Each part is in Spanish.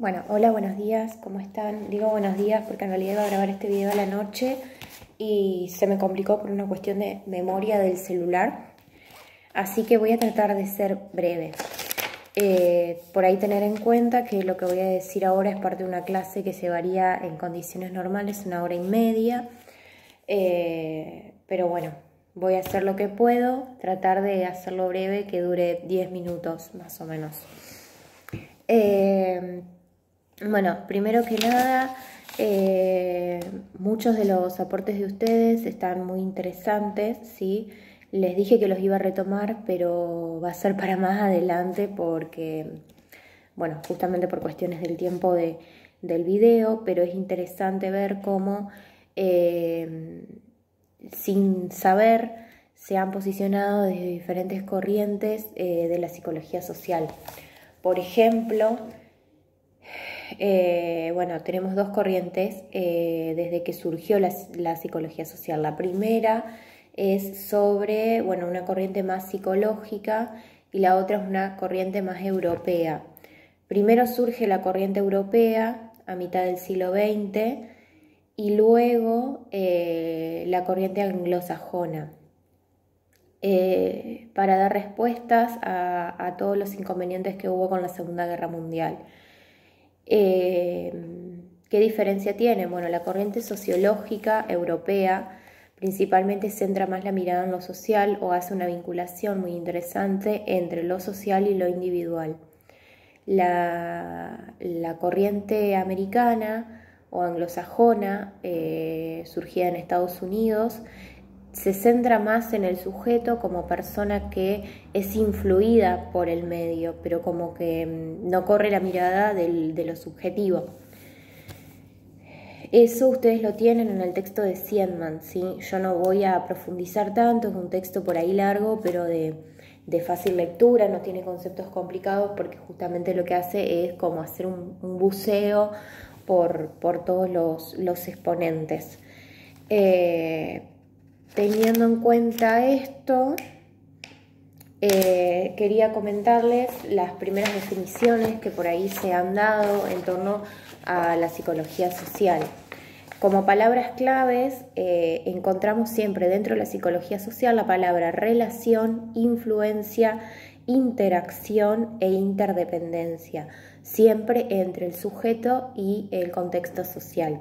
Bueno, hola, buenos días, ¿cómo están? Digo buenos días porque en realidad iba a grabar este video a la noche y se me complicó por una cuestión de memoria del celular, así que voy a tratar de ser breve. Por ahí tener en cuenta que lo que voy a decir ahora es parte de una clase que se varía en condiciones normales 1 hora y media, pero bueno, voy a hacer lo que puedo, tratar de hacerlo breve, que dure 10 minutos más o menos. Bueno, primero que nada, muchos de los aportes de ustedes están muy interesantes, ¿sí? Les dije que los iba a retomar, pero va a ser para más adelante porque, bueno, justamente por cuestiones del tiempo del video, pero es interesante ver cómo, sin saber, se han posicionado desde diferentes corrientes de la psicología social. Por ejemplo, bueno, tenemos dos corrientes desde que surgió la psicología social. La primera es sobre, bueno, una corriente más psicológica y la otra es una corriente más europea. Primero surge la corriente europea a mitad del siglo XX y luego la corriente anglosajona. Para dar respuestas a todos los inconvenientes que hubo con la Segunda Guerra Mundial. ¿Qué diferencia tiene? Bueno, la corriente sociológica europea principalmente centra más la mirada en lo social o hace una vinculación muy interesante entre lo social y lo individual. La corriente americana o anglosajona, surgida en Estados Unidos, se centra más en el sujeto como persona que es influida por el medio, pero como que no corre la mirada de lo subjetivo. Eso ustedes lo tienen en el texto de Siedman, ¿sí? Yo no voy a profundizar tanto, es un texto por ahí largo, pero de fácil lectura, no tiene conceptos complicados porque justamente lo que hace es como hacer un buceo por todos los exponentes. Teniendo en cuenta esto, quería comentarles las primeras definiciones que por ahí se han dado en torno a la psicología social. Como palabras claves, encontramos siempre dentro de la psicología social la palabra relación, influencia, interacción e interdependencia, siempre entre el sujeto y el contexto social.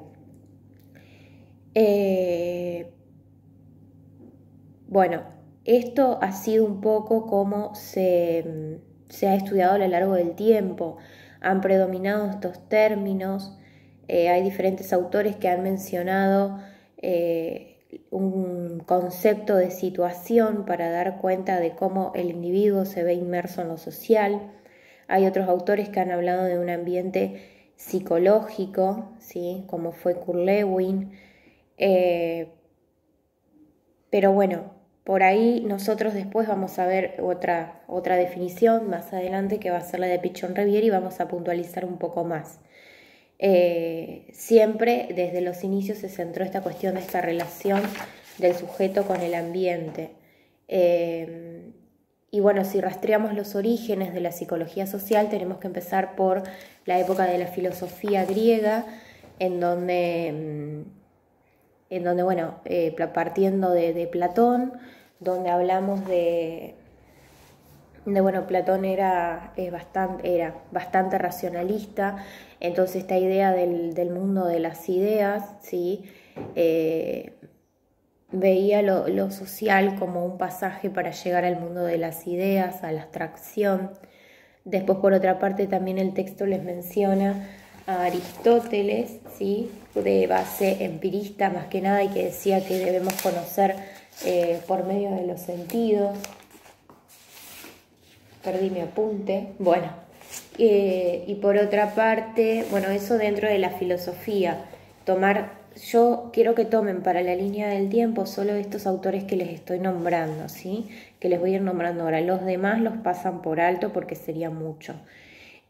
Bueno, esto ha sido un poco como se ha estudiado a lo largo del tiempo. Han predominado estos términos. Hay diferentes autores que han mencionado un concepto de situación para dar cuenta de cómo el individuo se ve inmerso en lo social. Hay otros autores que han hablado de un ambiente psicológico, ¿sí? Como fue Kurt Lewin. Pero bueno, por ahí nosotros después vamos a ver otra definición más adelante que va a ser la de Pichon-Riviere y vamos a puntualizar un poco más. Siempre desde los inicios se centró esta cuestión de esta relación del sujeto con el ambiente. Y bueno, si rastreamos los orígenes de la psicología social, tenemos que empezar por la época de la filosofía griega, en donde bueno, partiendo de Platón, donde hablamos bueno, Platón era bastante racionalista, entonces esta idea del mundo de las ideas, ¿sí? Veía lo social como un pasaje para llegar al mundo de las ideas, a la abstracción. Después, por otra parte, también el texto les menciona a Aristóteles, ¿sí? De base empirista más que nada, y que decía que debemos conocer por medio de los sentidos. Perdí mi apunte. Bueno, y por otra parte, bueno, eso dentro de la filosofía. Yo quiero que tomen para la línea del tiempo solo estos autores que les estoy nombrando, ¿sí? Que les voy a ir nombrando ahora. Los demás los pasan por alto porque sería mucho.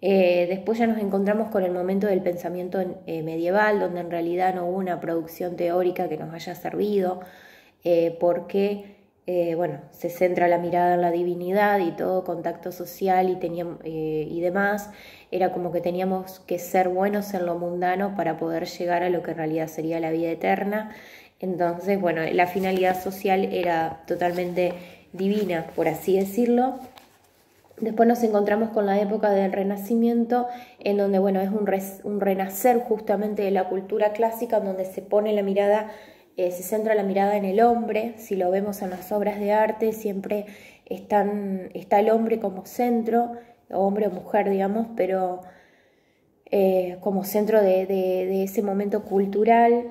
Después ya nos encontramos con el momento del pensamiento medieval, donde en realidad no hubo una producción teórica que nos haya servido, porque bueno, se centra la mirada en la divinidad y todo contacto social y demás, era como que teníamos que ser buenos en lo mundano para poder llegar a lo que en realidad sería la vida eterna. Entonces, bueno, la finalidad social era totalmente divina, por así decirlo. Después nos encontramos con la época del Renacimiento, en donde, bueno, es un renacer justamente de la cultura clásica, en donde se pone la mirada, se centra la mirada en el hombre. Si lo vemos en las obras de arte, siempre está el hombre como centro, hombre o mujer, digamos, pero como centro de ese momento cultural,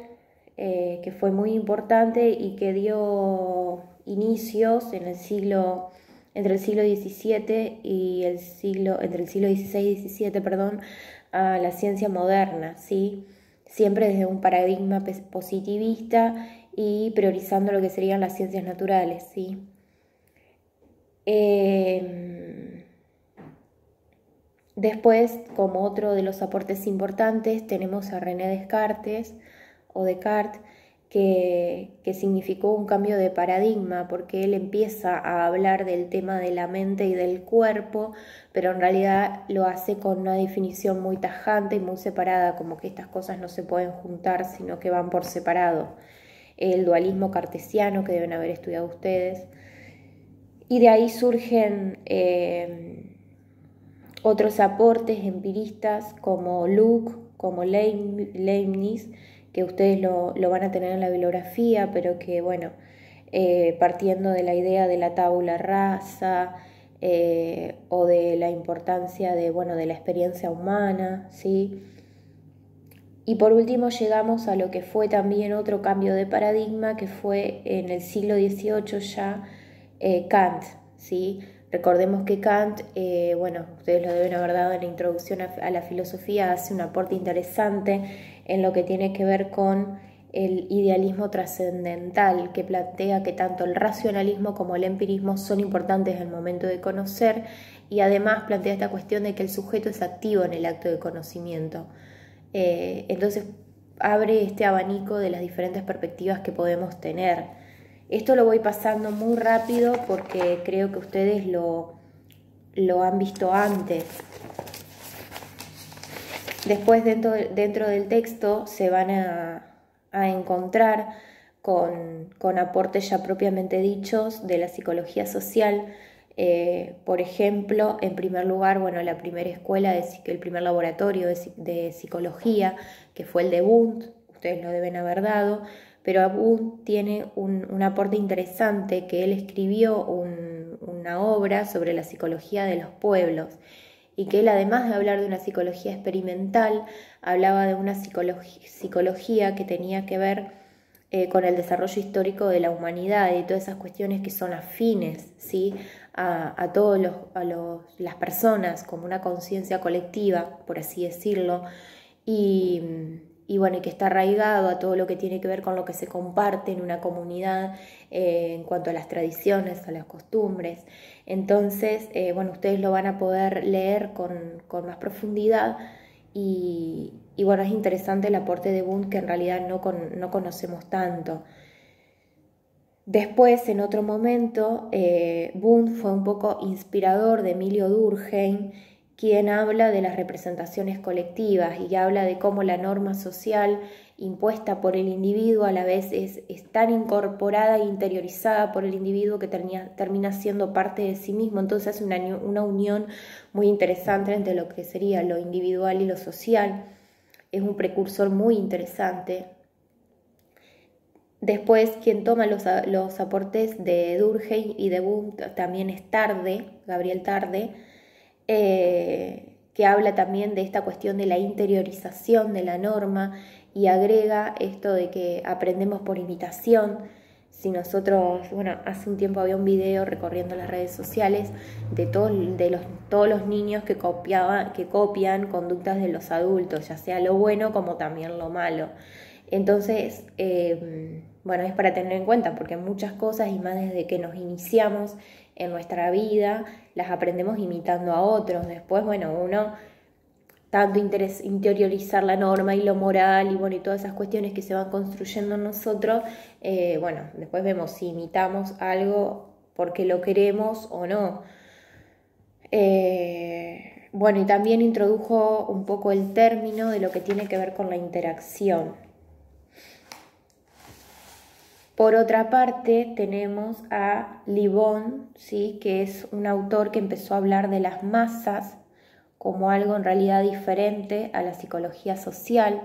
que fue muy importante y que dio inicios entre el siglo XVII y entre el siglo XVI y XVII, perdón, a la ciencia moderna, ¿sí? Siempre desde un paradigma positivista y priorizando lo que serían las ciencias naturales, ¿sí? Después, como otro de los aportes importantes, tenemos a René Descartes, o Descartes, que significó un cambio de paradigma, porque él empieza a hablar del tema de la mente y del cuerpo, pero en realidad lo hace con una definición muy tajante y muy separada, como que estas cosas no se pueden juntar, sino que van por separado. El dualismo cartesiano, que deben haber estudiado ustedes. Y de ahí surgen otros aportes empiristas como Luke, como Leibniz, que ustedes lo van a tener en la bibliografía, pero que, bueno, partiendo de la idea de la tabula rasa, o de la importancia de, bueno, de la experiencia humana, ¿sí? Y por último llegamos a lo que fue también otro cambio de paradigma, que fue en el siglo XVIII ya Kant, ¿sí? Recordemos que Kant, bueno, ustedes lo deben haber dado en la introducción a la filosofía, hace un aporte interesante en lo que tiene que ver con el idealismo trascendental, que plantea que tanto el racionalismo como el empirismo son importantes en el momento de conocer, y además plantea esta cuestión de que el sujeto es activo en el acto de conocimiento. Entonces abre este abanico de las diferentes perspectivas que podemos tener. Esto lo voy pasando muy rápido porque creo que ustedes lo han visto antes. Después dentro del texto se van a encontrar con aportes ya propiamente dichos de la psicología social. Por ejemplo, en primer lugar, bueno, la primera escuela, el primer laboratorio de psicología, que fue el de Wundt, ustedes lo deben haber dado, pero Wundt tiene un aporte interesante, que él escribió una obra sobre la psicología de los pueblos, y que él, además de hablar de una psicología experimental, hablaba de una psicología que tenía que ver con el desarrollo histórico de la humanidad y todas esas cuestiones que son afines, ¿sí? a todas las personas, como una conciencia colectiva, por así decirlo, y bueno, y que está arraigado a todo lo que tiene que ver con lo que se comparte en una comunidad, en cuanto a las tradiciones, a las costumbres. Entonces, bueno, ustedes lo van a poder leer con más profundidad, y bueno, es interesante el aporte de Wundt, que en realidad no conocemos tanto. Después, en otro momento, Wundt fue un poco inspirador de Emilio Durkheim, quien habla de las representaciones colectivas y habla de cómo la norma social impuesta por el individuo a la vez es tan incorporada e interiorizada por el individuo que termina siendo parte de sí mismo. Entonces hace una unión muy interesante entre lo que sería lo individual y lo social. Es un precursor muy interesante. Después, quien toma los aportes de Durkheim y de Wundt también es Tarde, Gabriel Tarde, que habla también de esta cuestión de la interiorización de la norma, y agrega esto de que aprendemos por imitación. Si nosotros, bueno, hace un tiempo había un video recorriendo las redes sociales de todos los niños que copian conductas de los adultos, ya sea lo bueno como también lo malo. Entonces, bueno, es para tener en cuenta, porque muchas cosas, y más desde que nos iniciamos en nuestra vida, las aprendemos imitando a otros. Después, bueno, uno tanto interiorizar la norma y lo moral y bueno, y todas esas cuestiones que se van construyendo en nosotros, bueno, después vemos si imitamos algo porque lo queremos o no. Bueno, y también introdujo un poco el término de lo que tiene que ver con la interacción. Por otra parte, tenemos a Le Bon, ¿sí? Que es un autor que empezó a hablar de las masas como algo en realidad diferente a la psicología social.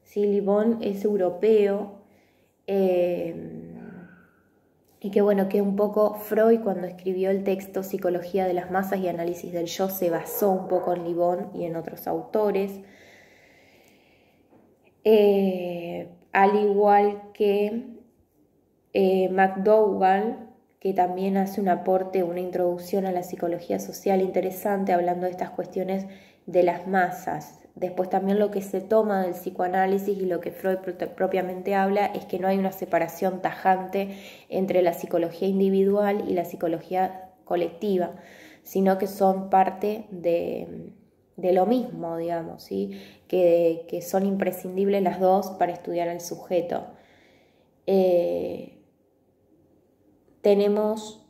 ¿Sí? Le Bon es europeo y que bueno, que un poco Freud cuando escribió el texto Psicología de las masas y análisis del yo se basó un poco en Le Bon y en otros autores. Al igual que McDougall, que también hace un aporte, una introducción a la psicología social interesante, hablando de estas cuestiones de las masas. Después también lo que se toma del psicoanálisis y lo que Freud propiamente habla es que no hay una separación tajante entre la psicología individual y la psicología colectiva, sino que son parte de lo mismo, digamos, ¿sí? que son imprescindibles las dos para estudiar al sujeto. Tenemos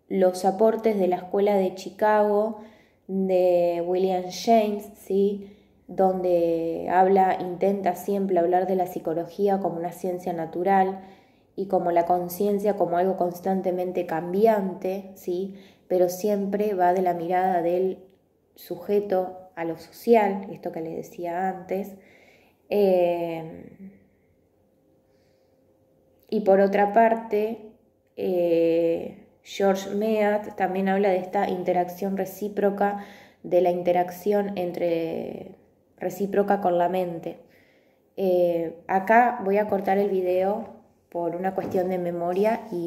los aportes de la Escuela de Chicago de William James, ¿sí? Donde intenta siempre hablar de la psicología como una ciencia natural y como la conciencia como algo constantemente cambiante, ¿sí? Pero siempre va de la mirada del sujeto a lo social, esto que les decía antes. Y por otra parte, George Mead también habla de esta interacción recíproca, de la interacción recíproca con la mente. Acá voy a cortar el video por una cuestión de memoria y